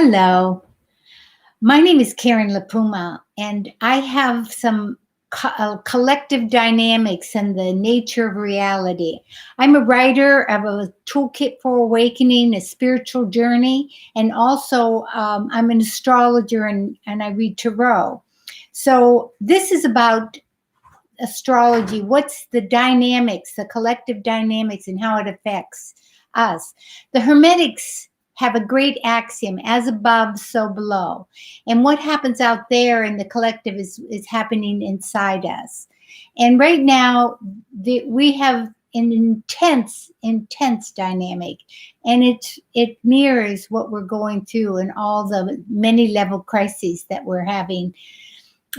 Hello, my name is Karen LaPuma, and I have some collective dynamics and the nature of reality. I'm a writer of a toolkit for awakening, a spiritual journey, and also I'm an astrologer and I read tarot. So this is about astrology. What's the dynamics, the collective dynamics, and how it affects us? The Hermetics have a great axiom: as above, so below. And what happens out there in the collective is happening inside us. And right now, we have an intense dynamic, and it mirrors what we're going through and all the many level crises that we're having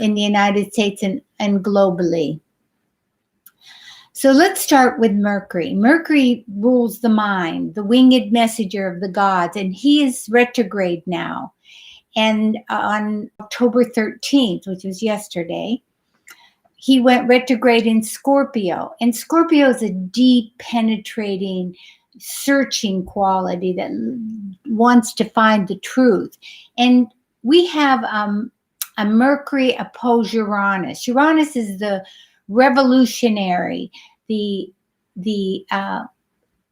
in the United States and globally. So let's start with Mercury. Mercury rules the mind, the winged messenger of the gods, and he is retrograde now. And on October 13th, which was yesterday, he went retrograde in Scorpio. And Scorpio is a deep, penetrating, searching quality that wants to find the truth. And we have a Mercury opposed Uranus. Uranus is the revolutionary, the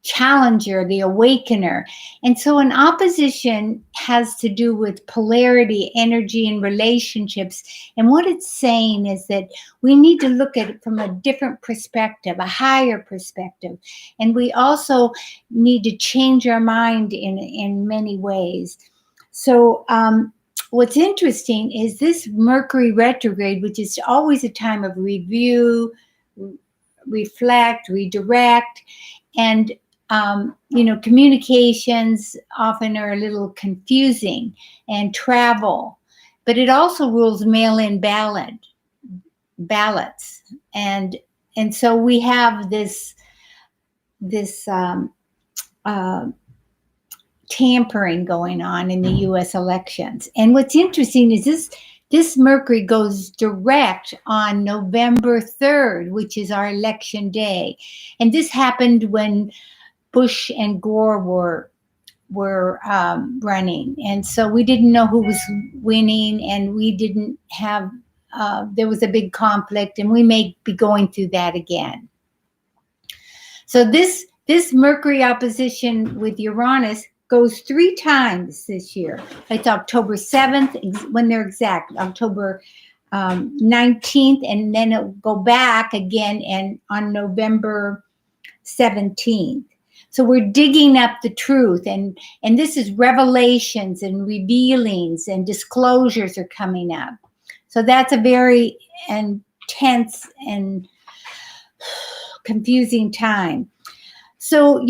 challenger, the awakener. And so an opposition has to do with polarity, energy, and relationships. And what it's saying is that we need to look at it from a different perspective, a higher perspective. And we also need to change our mind in many ways. So what's interesting is this Mercury retrograde, which is always a time of review, reflect, redirect, and communications often are a little confusing, and travel. But it also rules mail-in ballots, and so we have this tampering going on in the U.S. elections. And what's interesting is this Mercury goes direct on November 3rd, which is our election day. And this happened when Bush and Gore were running. And so we didn't know who was winning, and we didn't have, there was a big conflict, and we may be going through that again. So this Mercury opposition with Uranus goes 3 times this year. It's October 7th, when they're exact, October 19th, and then it'll go back again and on November 17th. So we're digging up the truth, and this is revelations and revealings and disclosures are coming up. So that's a very intense and confusing time. So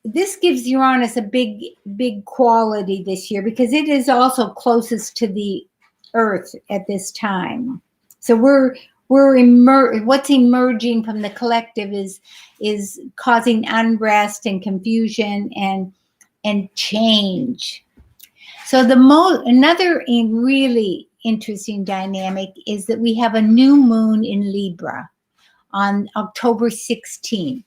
this gives Uranus a big quality this year because it is also closest to the Earth at this time. So what's emerging from the collective is causing unrest and confusion and change. So another really interesting dynamic is that we have a new moon in Libra on October 16th.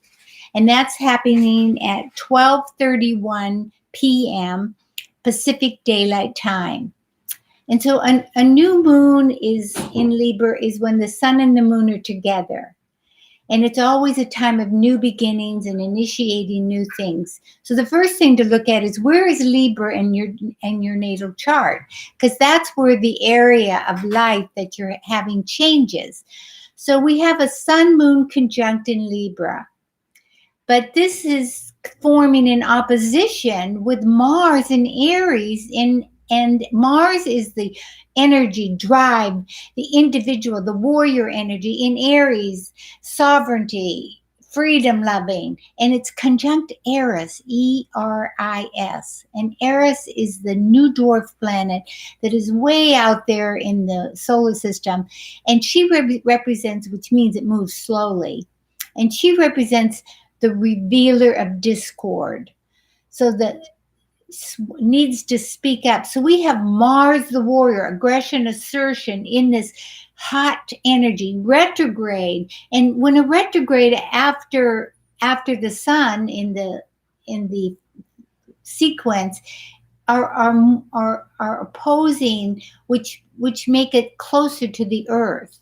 And that's happening at 12:31 p.m. Pacific Daylight Time. And so a new moon is in Libra is when the sun and the moon are together. And it's always a time of new beginnings and initiating new things. So the first thing to look at is, where is Libra in your natal chart? Because that's where the area of life that you're having changes. So we have a sun-moon conjunct in Libra. But this is forming in opposition with Mars in Aries, and Mars is the energy, drive, the individual, the warrior energy in Aries, sovereignty, freedom loving, and it's conjunct Eris, E-R-I-S. And Eris is the new dwarf planet that is way out there in the solar system. And she represents, which means it moves slowly. And she represents the revealer of discord. So that needs to speak up. So we have Mars, the warrior, aggression, assertion in this hot energy, retrograde. And when a retrograde after the sun in the sequence are opposing, which make it closer to the Earth.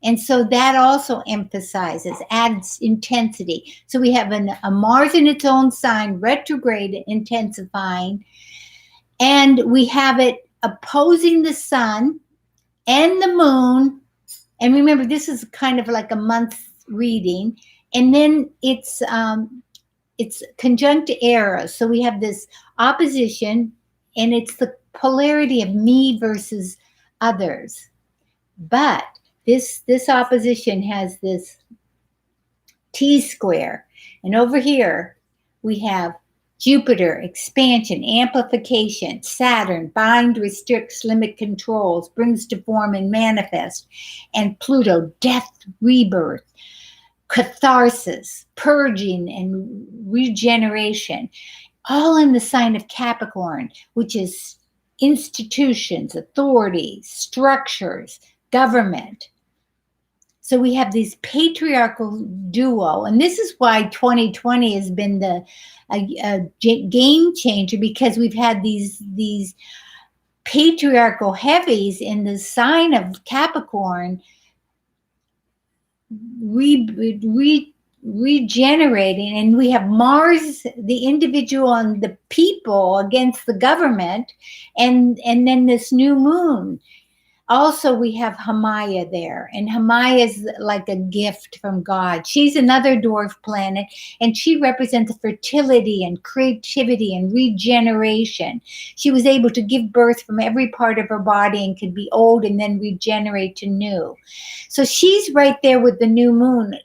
And so that also emphasizes, adds intensity. So we have a Mars in its own sign, retrograde, intensifying, and we have it opposing the sun and the moon. And remember, this is kind of like a month reading. And then it's conjunct Eros. So we have this opposition, and it's the polarity of me versus others. But this opposition has this T-square. And over here, we have Jupiter, expansion, amplification, Saturn, bind, restricts, limit, controls, brings to form and manifest, and Pluto, death, rebirth, catharsis, purging, and regeneration, all in the sign of Capricorn, which is institutions, authority, structures, government. So we have these patriarchal duo, and this is why 2020 has been a game changer, because we've had these patriarchal heavies in the sign of Capricorn regenerating, and we have Mars, the individual and the people against the government, and then this new moon. Also, we have Haumea there, and Haumea is like a gift from God. She's another dwarf planet, and she represents fertility and creativity and regeneration. She was able to give birth from every part of her body and could be old and then regenerate to new. So she's right there with the new moon.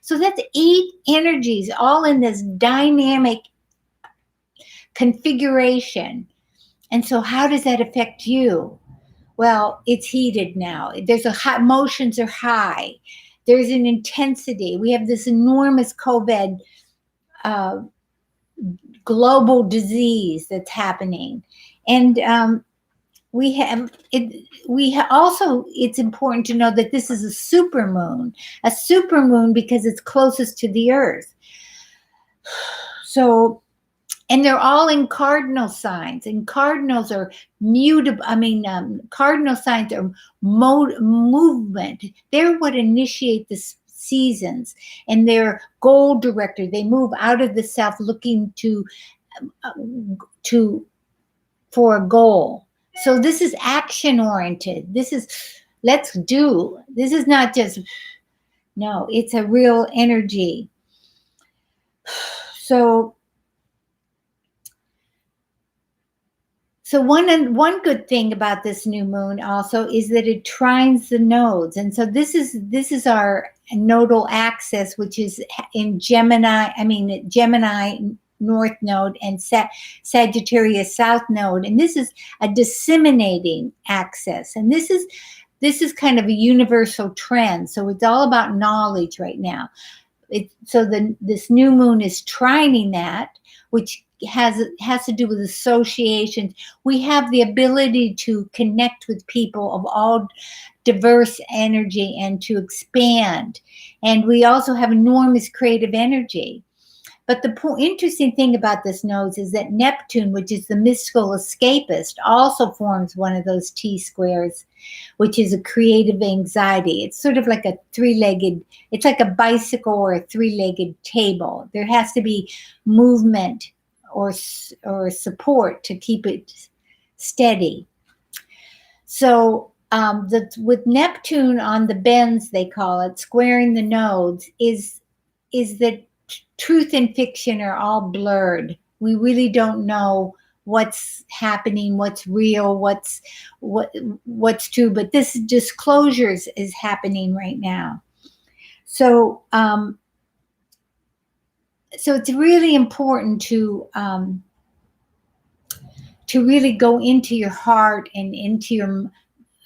So that's 8 energies all in this dynamic configuration. And so how does that affect you? Well, it's heated now. There's emotions are high. There's an intensity. We have this enormous COVID global disease that's happening, and also, it's important to know that this is a supermoon because it's closest to the Earth. So. And they're all in cardinal signs, and cardinals are mutable. Cardinal signs are movement. They're what initiate the seasons, and they're goal director. They move out of the self, looking for a goal. So this is action oriented. This is let's do. This is not just no. It's a real energy. So one good thing about this new moon also is that it trines the nodes. And so this is our nodal axis, which is in Gemini North Node and Sagittarius South Node. And this is a disseminating axis. And this is kind of a universal trend. So it's all about knowledge right now. This new moon is trining that, which has to do with associations. We have the ability to connect with people of all diverse energy and to expand. And we also have enormous creative energy. But the interesting thing about this node is that Neptune, which is the mystical escapist, also forms one of those T-squares, which is a creative anxiety. It's sort of like a it's like a bicycle or a 3-legged table. There has to be movement or support to keep it steady. So with Neptune on the bends, they call it, squaring the nodes, is that truth and fiction are all blurred. We really don't know what's happening, what's real, what's true. But this disclosures is happening right now. So it's really important to really go into your heart and into your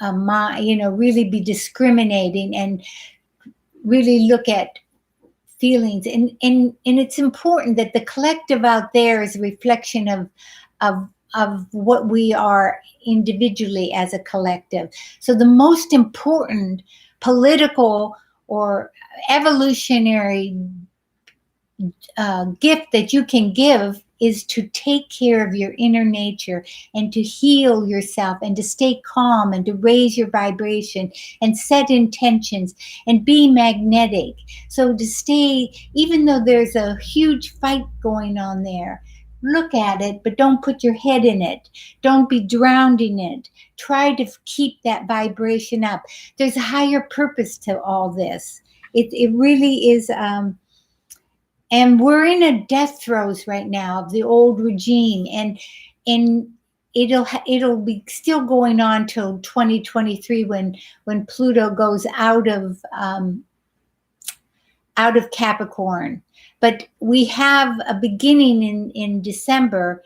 mind, really be discriminating and really look at feelings. And it's important that the collective out there is a reflection of what we are individually as a collective. So the most important political or evolutionary gift that you can give is to take care of your inner nature and to heal yourself and to stay calm and to raise your vibration and set intentions and be magnetic. So to stay, even though there's a huge fight going on there, look at it, but don't put your head in it. Don't be drowned in it. Try to keep that vibration up. There's a higher purpose to all this. It really is. And we're in a death throes right now of the old regime, and it'll be still going on till 2023 when Pluto goes out of Capricorn. But we have a beginning in December,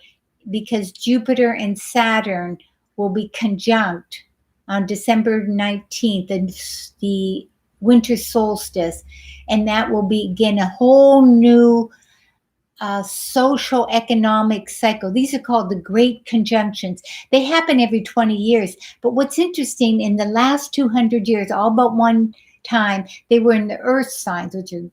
because Jupiter and Saturn will be conjunct on December 19th, and the winter solstice, and that will begin a whole new social economic cycle. These are called the Great Conjunctions. They happen every 20 years. But what's interesting, in the last 200 years, all but one time, they were in the earth signs, which are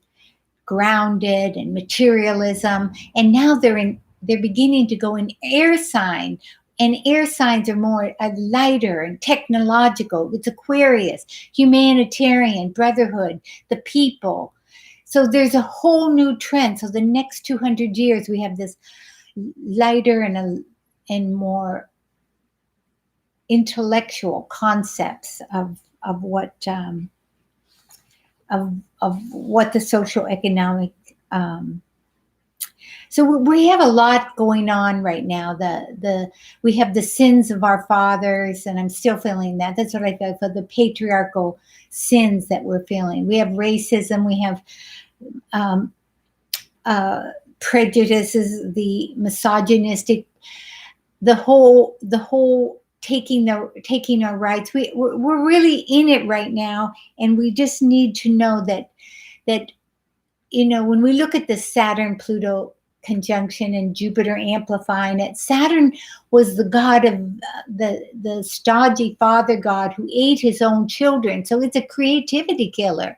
grounded and materialism, and now they're beginning to go in air sign. And air signs are more lighter and technological. It's Aquarius, humanitarian, brotherhood, the people. So there's a whole new trend. So the next 200 years, we have this lighter and more intellectual concepts of what the social economic. So we have a lot going on right now. We have the sins of our fathers, and I'm still feeling that. That's what I felt, for the patriarchal sins that we're feeling. We have racism. We have prejudices, the misogynistic, the whole taking our rights. We're really in it right now, and we just need to know that when we look at the Saturn-Pluto conjunction and Jupiter amplifying it, Saturn was the god of the stodgy father god who ate his own children. So it's a creativity killer.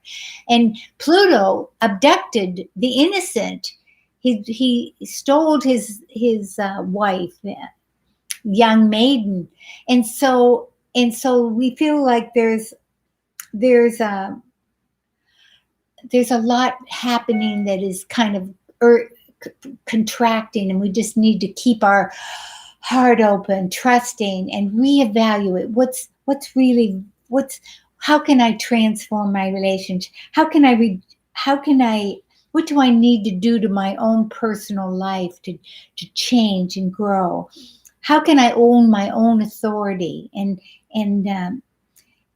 And Pluto abducted the innocent. He stole his wife, young maiden. And so we feel like there's a lot happening that is kind of contracting, and we just need to keep our heart open, trusting, and reevaluate how can I transform my relationship? What do I need to do to my own personal life to change and grow? How can I own my own authority and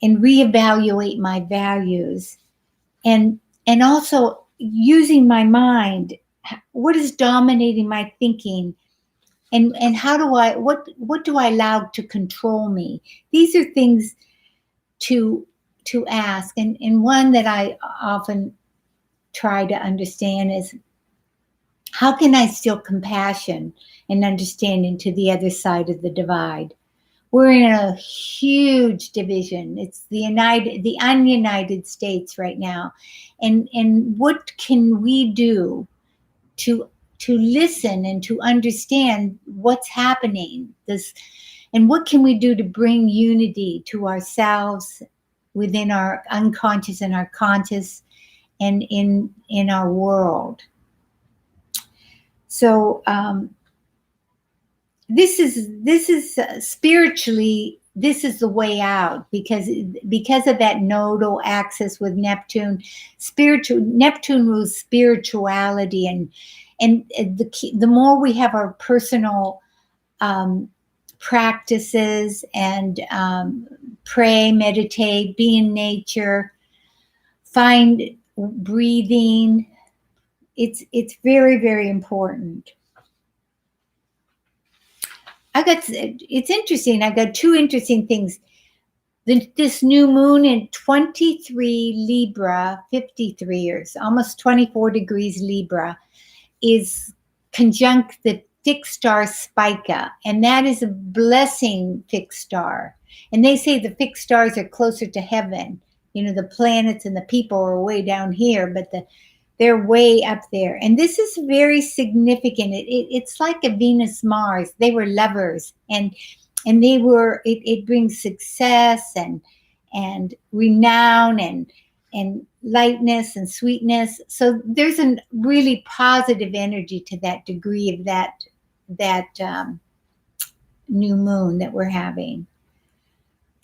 reevaluate my values, and also using my mind? What is dominating my thinking, and what do I allow to control me? These are things to ask, and one that I often try to understand is, how can I still compassion and understanding to the other side of the divide? We're in a huge division. It's the ununited states right now, and what can we do to listen and to understand what's happening, and what can we do to bring unity to ourselves, within our unconscious and our conscious, and in our world. So this is spiritually, this is the way out, because of that nodal axis with Neptune. Neptune rules spirituality, and the more we have our personal practices and pray, meditate, be in nature, find breathing. It's very, very important. It's interesting. I've got two interesting things. This new moon in 23 Libra, 53 years, almost 24 degrees Libra, is conjunct the fixed star Spica, and that is a blessing fixed star. And they say the fixed stars are closer to heaven. The planets and the people are way down here, but They're way up there. And this is very significant. It's like a Venus Mars. They were lovers, and they were, it brings success and renown and lightness and sweetness. So there's a really positive energy to that degree of that new moon that we're having.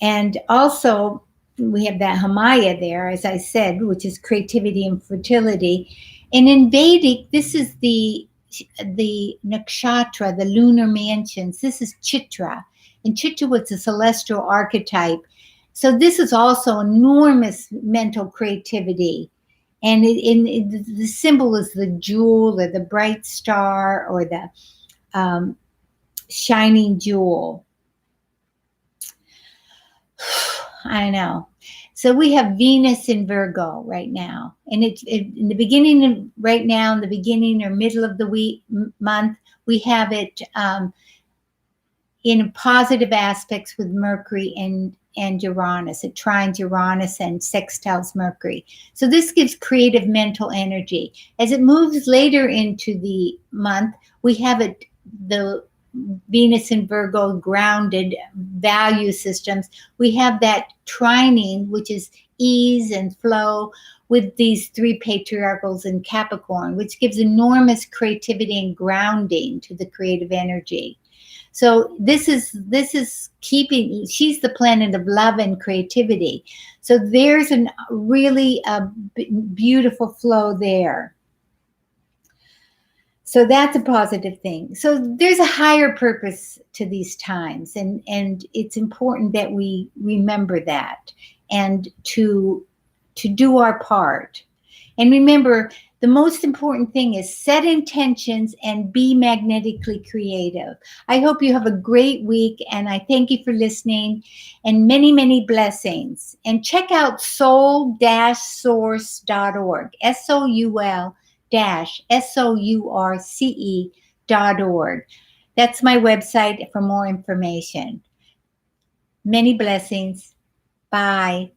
And also, we have that Hamaya there, as I said, which is creativity and fertility. And in Vedic, this is the nakshatra, the lunar mansions. This is Chitra. And Chitra was a celestial archetype. So this is also enormous mental creativity. And the symbol is the jewel or the bright star or the shining jewel. I know. So we have Venus in Virgo right now, and it's in the beginning of right now, in the beginning or middle of the month, we have it in positive aspects with Mercury and Uranus. It trines Uranus and sextiles Mercury. So this gives creative mental energy. As it moves later into the month, we have the Venus in Virgo grounded value systems. We have that trining, which is ease and flow, with these three patriarchals in Capricorn, which gives enormous creativity and grounding to the creative energy. So this is keeping, she's the planet of love and creativity. So there's a really beautiful flow there. So that's a positive thing. So there's a higher purpose to these times, and it's important that we remember that and to do our part. And remember, the most important thing is set intentions and be magnetically creative. I hope you have a great week, and I thank you for listening, and many, many blessings. And check out soul-source.org, soul-source.org. That's my website for more information. Many blessings. Bye.